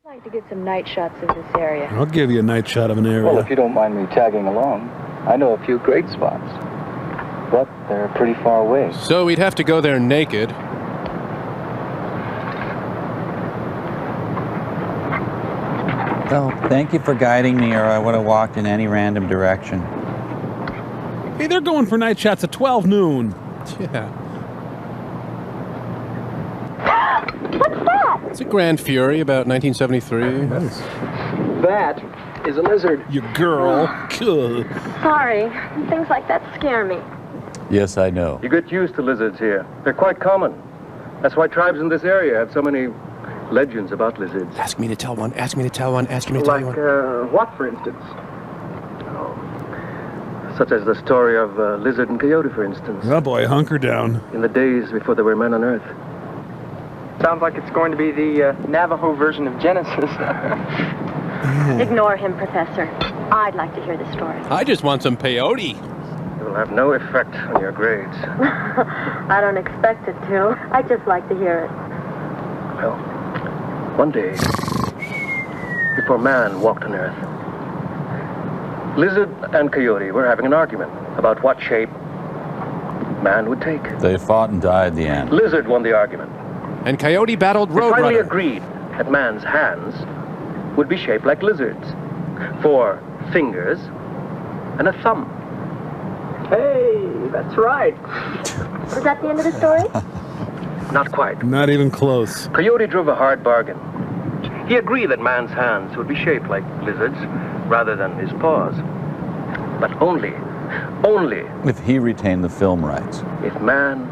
I'd like to get some night shots of this area. I'll give you a night shot of an area. Well, if you don't mind me tagging along, I know a few great spots. But they're pretty far away. So we'd have to go there naked. Well, thank you for guiding me, or I would have walked in any random direction. Hey, they're going for night shots at 12 noon. Yeah. What's that? It's a Grand Fury, about 1973. That is a lizard. You girl. Cool. Sorry. Things like that scare me. Yes, I know. You get used to lizards here. They're quite common. That's why tribes in this area have so many legends about lizards. Ask me to tell one, ask me to tell one, ask me to tell Like, one. what, for instance? Such as the story of Lizard and Coyote, for instance. Oh boy, hunker down. In the days before there were men on Earth. Sounds like it's going to be the Navajo version of Genesis. Ignore him, Professor. I'd like to hear the story. I just want some peyote. It will have no effect on your grades. I don't expect it to. I'd just like to hear it. Well, one day, before man walked on Earth, Lizard and Coyote were having an argument about what shape man would take. They fought and died at the end. Lizard won the argument. And Coyote battled They finally Roadrunner. agreed that man's hands would be shaped like lizards. 4 fingers and a thumb. Hey, that's right. Was that the end of the story? Not quite. Not even close. Coyote drove a hard bargain. He agreed that man's hands would be shaped like lizards rather than his paws. But only If he retained the film rights. if man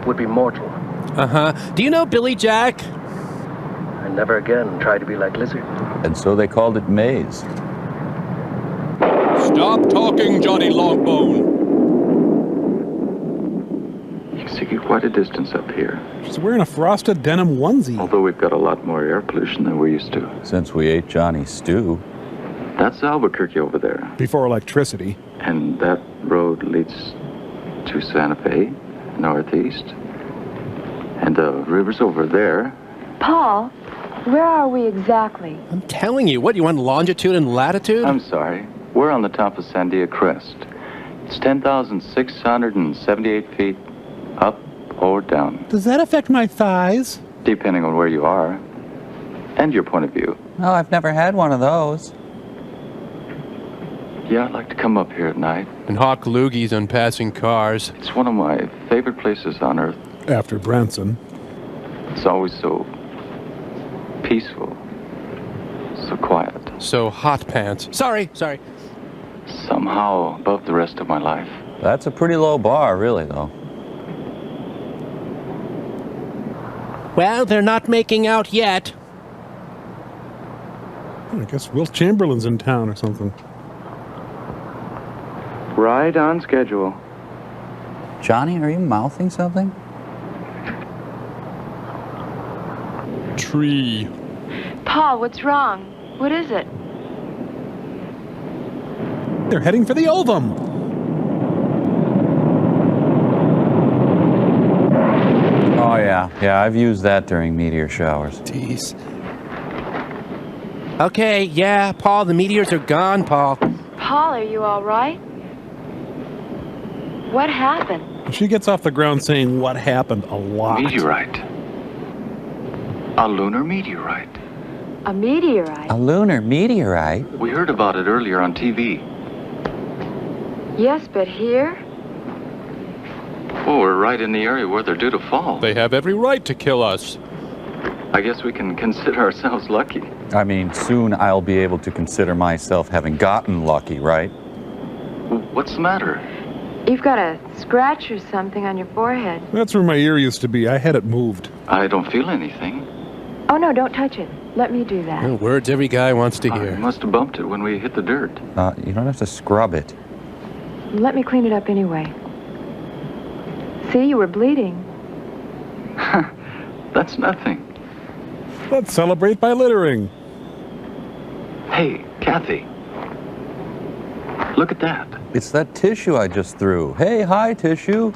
would be mortal Uh-huh. Do you know Billy Jack? and never again try to be like lizard. And so they called it Maze. Stop talking, Johnny Longbone. You can see quite a distance up here, She's wearing a frosted denim onesie. although we've got a lot more air pollution than we're used to. Since we ate Johnny's stew. That's Albuquerque over there, Before electricity. and that road leads to Santa Fe, northeast. And the river's over there. Paul, where are we exactly? I'm telling you, what, you want longitude and latitude? I'm sorry, we're on the top of Sandia Crest. It's 10,678 feet up or down, Does that affect my thighs? depending on where you are and your point of view. Oh, I've never had one of those. Yeah, I'd like to come up here at night. And hawk loogies on passing cars. It's one of my favorite places on Earth. After Branson. It's always so peaceful, so quiet, So hot pants. Sorry. somehow above the rest of my life. That's a pretty low bar, really, though. Well, they're not making out yet. I guess Will Chamberlain's in town or something. Right on schedule. Johnny, are you mouthing something? Tree. Paul, what's wrong? What is it? They're heading for the ovum. Oh, yeah. Yeah, I've used that during meteor showers. Jeez. Okay, yeah, Paul, the meteors are gone, Paul. Paul, are you all right? What happened? She gets off the ground saying what happened a lot. Meteorite. A lunar meteorite. A meteorite? A lunar meteorite? We heard about it earlier on TV. Yes, but here? Oh, we're right in the area where they're due to fall. They have every right to kill us. I guess we can consider ourselves lucky. I mean, soon I'll be able to consider myself having gotten lucky, right? What's the matter? You've got a scratch or something on your forehead. That's where my ear used to be. I had it moved. I don't feel anything. Oh, no, don't touch it. Let me do that. Oh, words every guy wants to I hear. must have bumped it when we hit the dirt. You don't have to scrub it. Let me clean it up anyway. See, you were bleeding. That's nothing. Let's celebrate by littering. Hey, Kathy. Look at that. It's that tissue I just threw. Hey, hi, tissue.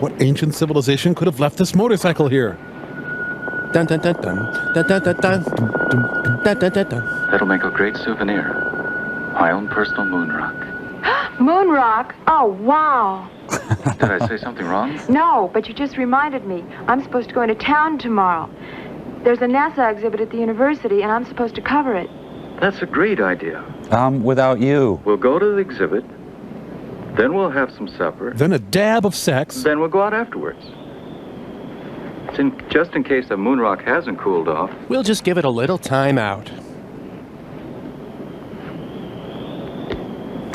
What ancient civilization could have left this motorcycle here? Dun dun dun dun dun dun dun dun dun dun dun dun. That'll make a great souvenir. My own personal moon rock. Moon rock? Oh, wow. Did I say something wrong? No, but you just reminded me. I'm supposed to go into town tomorrow. There's a NASA exhibit at the university, and I'm supposed to cover it. That's a great idea. Without you. We'll go to the exhibit, then we'll have some supper, Then a dab of sex. then we'll go out afterwards. Just in case the moon rock hasn't cooled off. We'll just give it a little time out.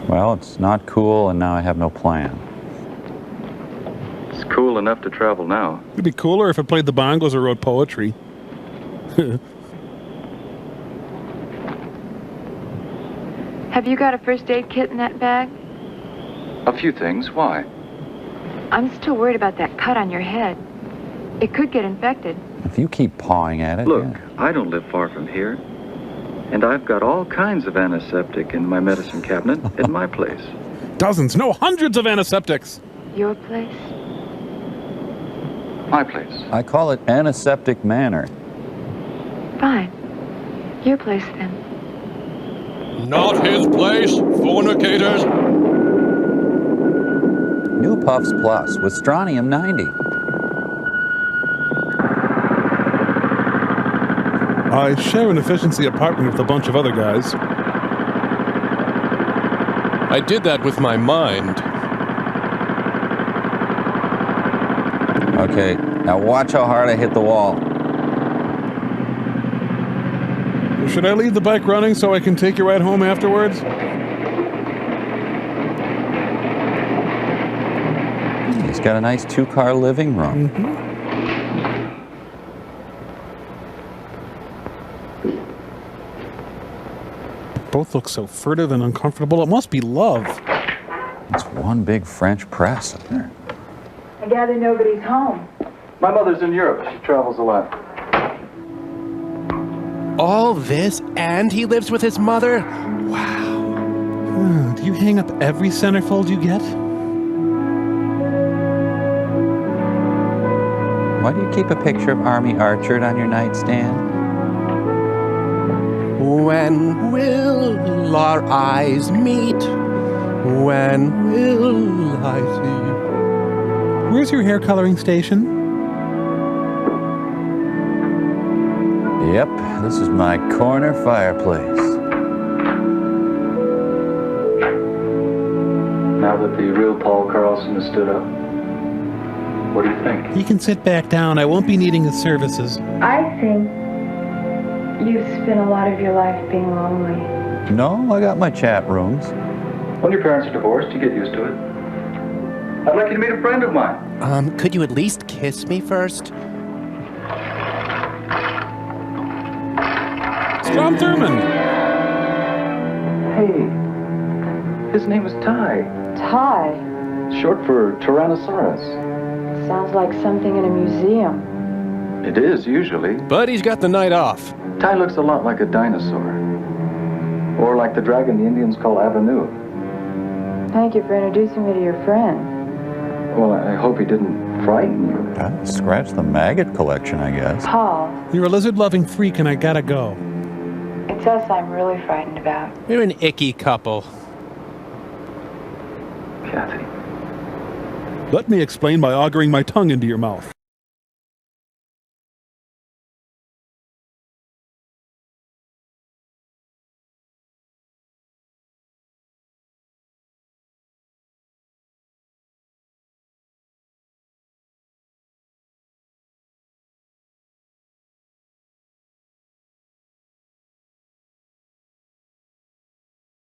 Well, it's not cool, and now I have no plan. It's cool enough to travel now. It'd be cooler if I played the bongos or wrote poetry. Have you got a first aid kit in that bag? A few things. Why? I'm still worried about that cut on your head. It could get infected. If you keep pawing at it, Look, yeah. I don't live far from here. And I've got all kinds of antiseptic in my medicine cabinet at my place. Dozens, no, hundreds of antiseptics. Your place? My place. I call it antiseptic manor. Fine. Your place, then. Not his place, fornicators. New Puffs Plus with strontium 90. I share an efficiency apartment with a bunch of other guys. I did that with my mind. Okay, now watch how hard I hit the wall. Should I leave the bike running so I can take you right home afterwards? He's got a nice two-car living room. Both look so furtive and uncomfortable. It must be love. It's one big French press up there. I gather nobody's home. My mother's in Europe. She travels a lot. All this, and he lives with his mother? Wow. Do you hang up every centerfold you get? Why do you keep a picture of Army Archerd on your nightstand? When will our eyes meet? When will I see? Where's your hair coloring station? Yep, this is my corner fireplace. Now that the real Paul Carlson has stood up, what do you think? You can sit back down. I won't be needing his services. I think you've spent a lot of your life being lonely. No, I got my chat rooms. When your parents are divorced, you get used to it. I'd like you to meet a friend of mine. Could you at least kiss me first? Strom Thurmond. Hey, his name is Ty. Ty. Short for Tyrannosaurus. Sounds like something in a museum. It is, usually. But he's got the night off. Ty looks a lot like a dinosaur. Or like the dragon the Indians call Avenue. Thank you for introducing me to your friend. Well, I hope he didn't frighten you. Scratch the maggot collection, I guess. Paul, You're a lizard-loving freak, and I gotta go. it's us I'm really frightened about. We're an icky couple. Kathy. Let me explain by augering my tongue into your mouth.